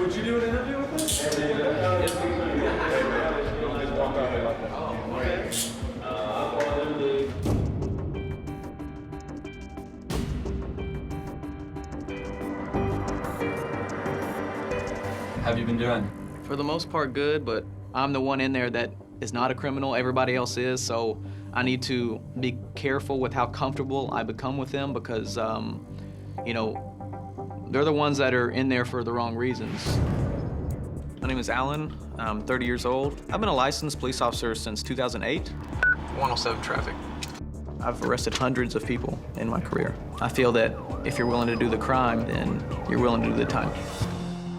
Would you do an interview with us? How have you been doing? For the most part, good, but I'm the one in there that is not a criminal. Everybody else is, so I need to be careful with how comfortable I become with them because, you know, they're the ones that are in there for the wrong reasons. My name is Alan. I'm 30 years old. I've been a licensed police officer since 2008. 107 traffic. I've arrested hundreds of people in my career. I feel that if you're willing to do the crime, then you're willing to do the time.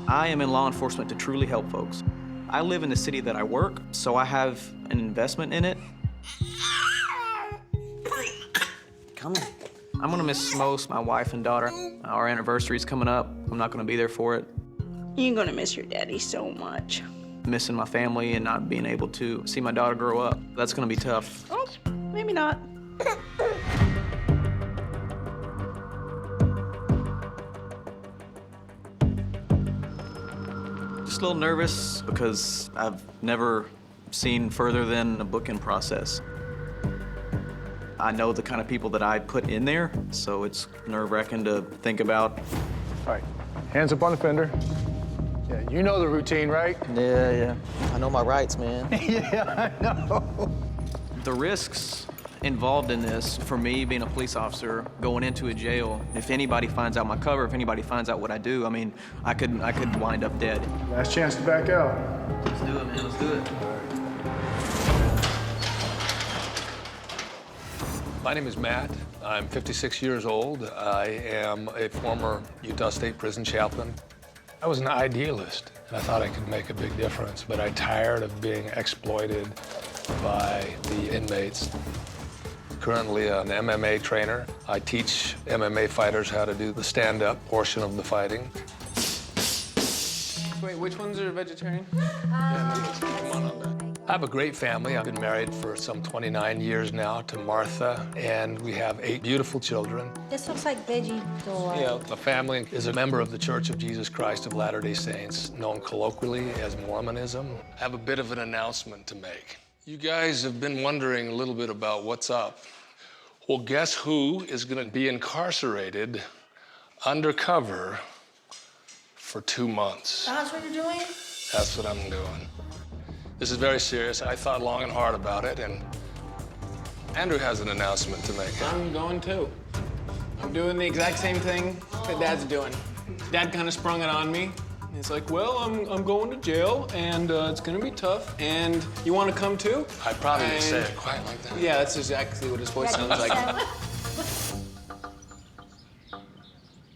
I am in law enforcement to truly help folks. I live in the city that I work, so I have an investment in it. Come on. I'm gonna miss most my wife and daughter. Our anniversary's coming up. I'm not gonna be there for it. You're gonna miss your daddy so much. Missing my family and not being able to see my daughter grow up. That's gonna be tough. Oh, maybe not. Just a little nervous because I've never seen further than a booking process. I know the kind of people that I put in there, so it's nerve-wracking to think about. All right, hands up on the fender. Yeah, you know the routine, right? Yeah. I know my rights, man. Yeah, I know. The risks involved in this, for me being a police officer, going into a jail, if anybody finds out my cover, if anybody finds out what I do, I mean, I could wind up dead. Last chance to back out. Let's do it, man, let's do it. My name is Matt. I'm 56 years old. I am a former Utah State Prison chaplain. I was an idealist, and I thought I could make a big difference, but I'm tired of being exploited by the inmates. Currently an MMA trainer. I teach MMA fighters how to do the stand-up portion of the fighting. Wait, which ones are vegetarian? Come on up, man. I have a great family. I've been married for some 29 years now to Martha, and we have 8 beautiful children. This looks like veggie door. Yeah, the family is a member of the Church of Jesus Christ of Latter-day Saints, known colloquially as Mormonism. I have a bit of an announcement to make. You guys have been wondering a little bit about what's up. Well, guess who is going to be incarcerated undercover for 2 months? That's what you're doing? That's what I'm doing. This is very serious. I thought long and hard about it, and Andrew has an announcement to make. I'm going too. I'm doing the exact same thing that Dad's doing. Dad kind of sprung it on me. He's like, well, I'm going to jail, and it's gonna be tough, and you want to come too? I probably didn't say it quite like that. Yeah, that's exactly what his voice sounds like.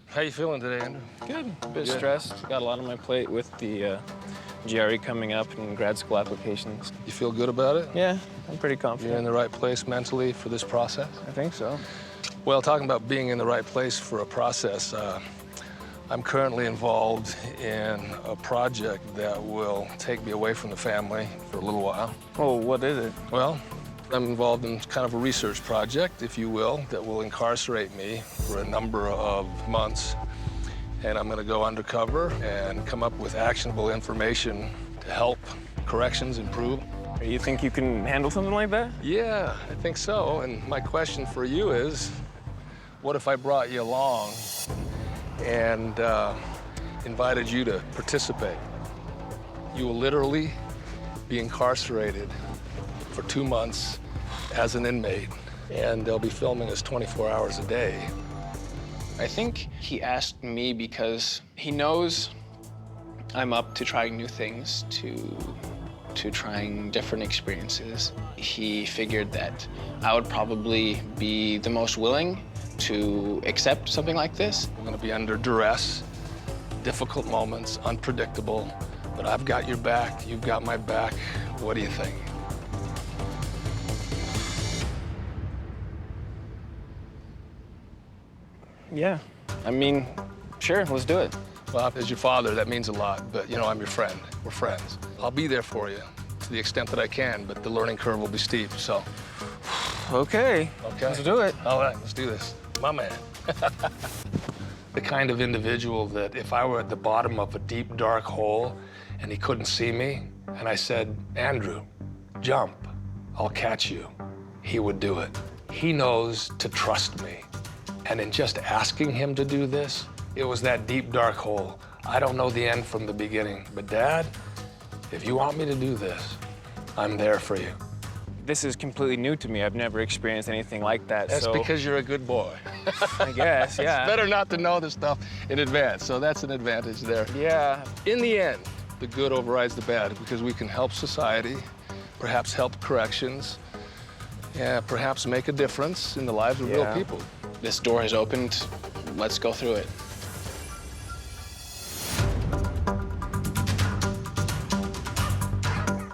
How you feeling today, Andrew? Good. A bit stressed. Got a lot on my plate with the GRE coming up and grad school applications. You feel good about it? Yeah, I'm pretty You're confident. in the right place mentally for this process? I think so. Well, talking about being in the right place for a process, I'm currently involved in a project that will take me away from the family for a little while. Oh, what is it? Well, I'm involved in kind of a research project, if you will, that will incarcerate me for a number of months. And I'm going to go undercover and come up with actionable information to help corrections improve. You think you can handle something like that? Yeah, I think so. And my question for you is, what if I brought you along and invited you to participate? You will literally be incarcerated for 2 months as an inmate, and they'll be filming us 24 hours a day. I think he asked me because he knows I'm up to trying new things, to trying different experiences. He figured that I would probably be the most willing to accept something like this. I'm gonna be under duress, difficult moments, unpredictable, but I've got your back, you've got my back. What do you think? Yeah. I mean, sure, let's do it. Well, as your father, that means a lot, but you know, I'm your friend. We're friends. I'll be there for you to the extent that I can, but the learning curve will be steep, so. Okay. Okay. Let's do it. All right, let's do this. My man. The kind of individual that if I were at the bottom of a deep, dark hole and he couldn't see me, and I said, Andrew, jump, I'll catch you, he would do it. He knows to trust me. And in just asking him to do this, it was that deep, dark hole. I don't know the end from the beginning, but Dad, if you want me to do this, I'm there for you. This is completely new to me. I've never experienced anything like that. That's so because you're a good boy. I guess, yeah. It's better not to know this stuff in advance, so that's an advantage there. Yeah. In the end, the good overrides the bad because we can help society, perhaps help corrections, yeah, perhaps make a difference in the lives of real people. This door has opened. Let's go through it.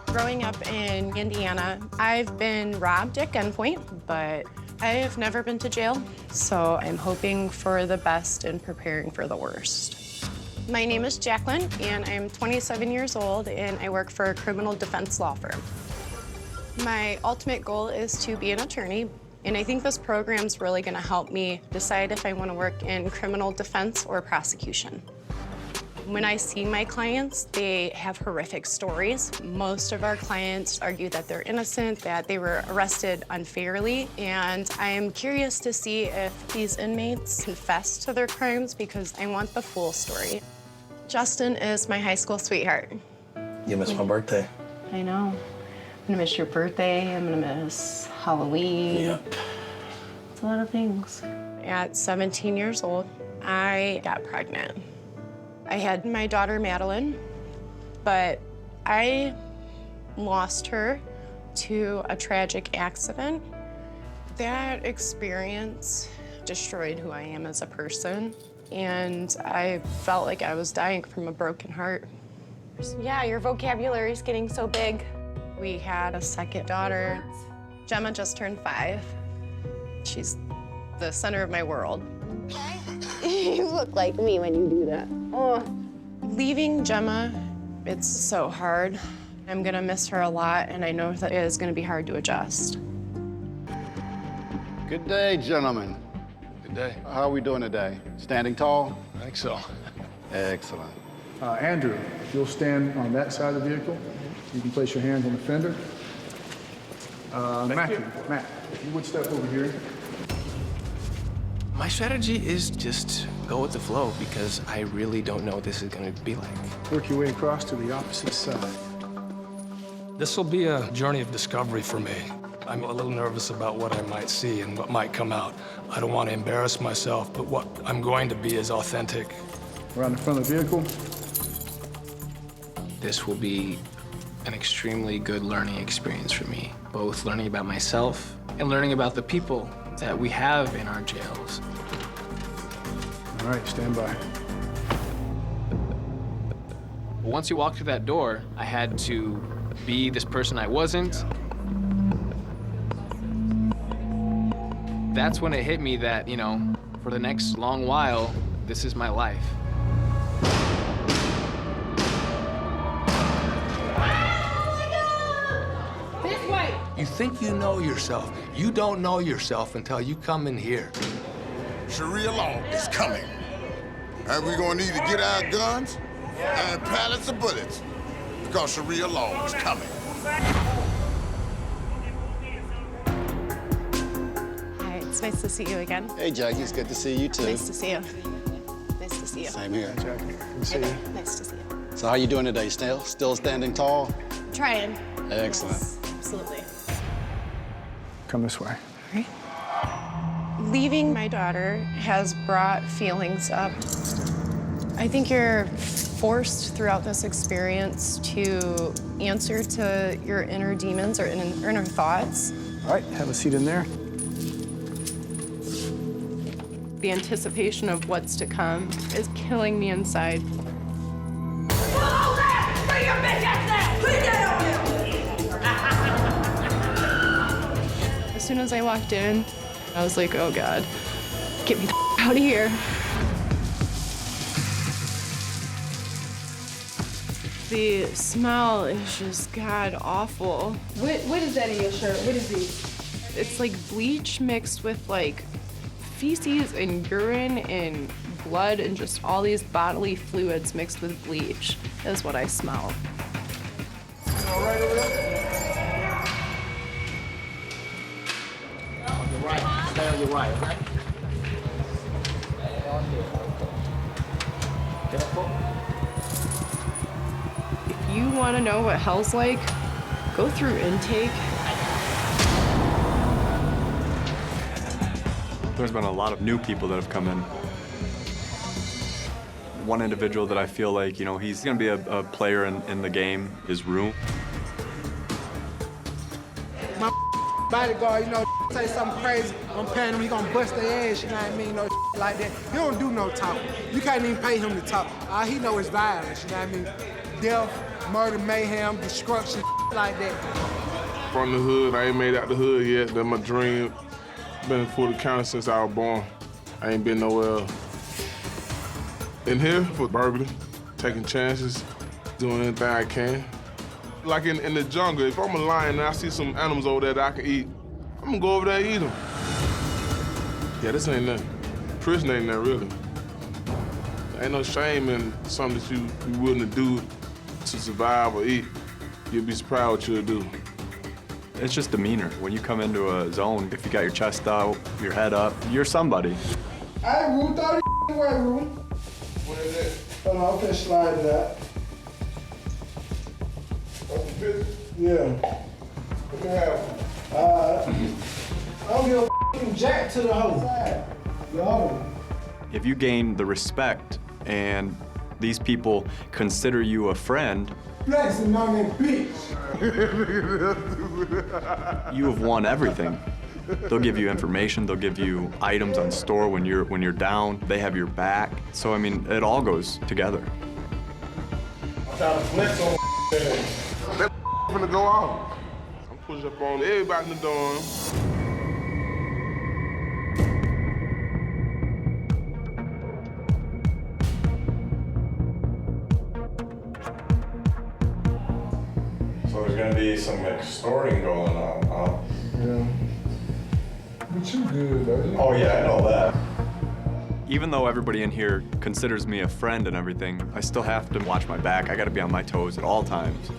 Growing up in Indiana, I've been robbed at gunpoint, but I've never been to jail, so I'm hoping for the best and preparing for the worst. My name is Jacqueline, and I'm 27 years old, and I work for a criminal defense law firm. My ultimate goal is to be an attorney, and I think this program's really gonna help me decide if I wanna work in criminal defense or prosecution. When I see my clients, they have horrific stories. Most of our clients argue that they're innocent, that they were arrested unfairly, and I am curious to see if these inmates confess to their crimes because I want the full story. Justin is my high school sweetheart. You missed my birthday. I know. I'm gonna miss your birthday, I'm gonna miss Halloween. Yep. It's a lot of things. At 17 years old, I got pregnant. I had my daughter, Madeline, but I lost her to a tragic accident. That experience destroyed who I am as a person, and I felt like I was dying from a broken heart. Yeah, your vocabulary is getting so big. We had a second daughter. Gemma just turned 5. She's the center of my world. You look like me when you do that. Oh. Leaving Gemma, it's so hard. I'm gonna miss her a lot, and I know that it is gonna be hard to adjust. Good day, gentlemen. Good day. How are we doing today? Standing tall? I think so. Excellent. Andrew, if you'll stand on that side of the vehicle, you can place your hands on the fender. Matthew, Matt, if you would step over here. My strategy is just go with the flow because I really don't know what this is going to be like. Work your way across to the opposite side. This will be a journey of discovery for me. I'm a little nervous about what I might see and what might come out. I don't want to embarrass myself, but what I'm going to be is authentic. Around the front of the vehicle. This will be an extremely good learning experience for me, both learning about myself and learning about the people that we have in our jails. All right, stand by. Once you walk through that door, I had to be this person I wasn't. That's when it hit me that, you know, for the next long while, this is my life. You think you know yourself. You don't know yourself until you come in here. Sharia law is coming. And we're gonna need to get our guns and pallets of bullets because Sharia law is coming. Hi, it's nice to see you again. Hey, Jackie, it's good to see you too. Nice to see you. Nice to see you. Same here. Jackie, good to see you. Nice to see you. So how you doing today? Still standing tall? Trying. Excellent. Yes, absolutely. Come this way. All right. Leaving my daughter has brought feelings up. I think you're forced throughout this experience to answer to your inner demons or inner thoughts. All right, have a seat in there. The anticipation of what's to come is killing me inside. As soon as I walked in, I was like, oh God, get me the out of here. The smell is just God awful. What is that in your shirt? What is this? It's like bleach mixed with like feces and urine and blood and just all these bodily fluids mixed with bleach is what I smell. If you want to know what hell's like, go through intake. There's been a lot of new people that have come in. One individual that I feel like, you know, he's gonna be a player in the game is Rue. My bodyguard, you know, say something crazy, I'm paying him, he gonna bust their ass, you know what I mean, you know, like that. He don't do no talking. You can't even pay him to talk. All he know is violence, you know what I mean? Death, murder, mayhem, destruction, like that. From the hood, I ain't made out the hood yet. That's my dream. Been in Fulton County since I was born. I ain't been nowhere in here for burglary, taking chances, doing anything I can. Like in the jungle, if I'm a lion and I see some animals over there that I can eat, I'm gonna go over there and eat them. Yeah, this ain't nothing. Prison ain't nothing really. Ain't no shame in something that you willing to do to survive or eat. You'll be surprised what you'll do. It's just demeanor. When you come into a zone, if you got your chest out, your head up, you're somebody. Hey, Rue, throw the away, Rue. What is that? Hold on, I'm finna slide it out. That's the picture? Yeah. Let me have I don't give a f***ing jack to the hoe. Yo. If you gain the respect and these people consider you a friend, Flexing on that bitch. you have won everything. They'll give you information, they'll give you items on store when you're down, they have your back. So I mean, it all goes together. I'm trying to flex on that finna go off. I'm pushing up on everybody in the dorm. So there's gonna be some extorting going on, huh? Yeah. But you good, though. Oh yeah, I know that. Even though everybody in here considers me a friend and everything, I still have to watch my back. I gotta be on my toes at all times.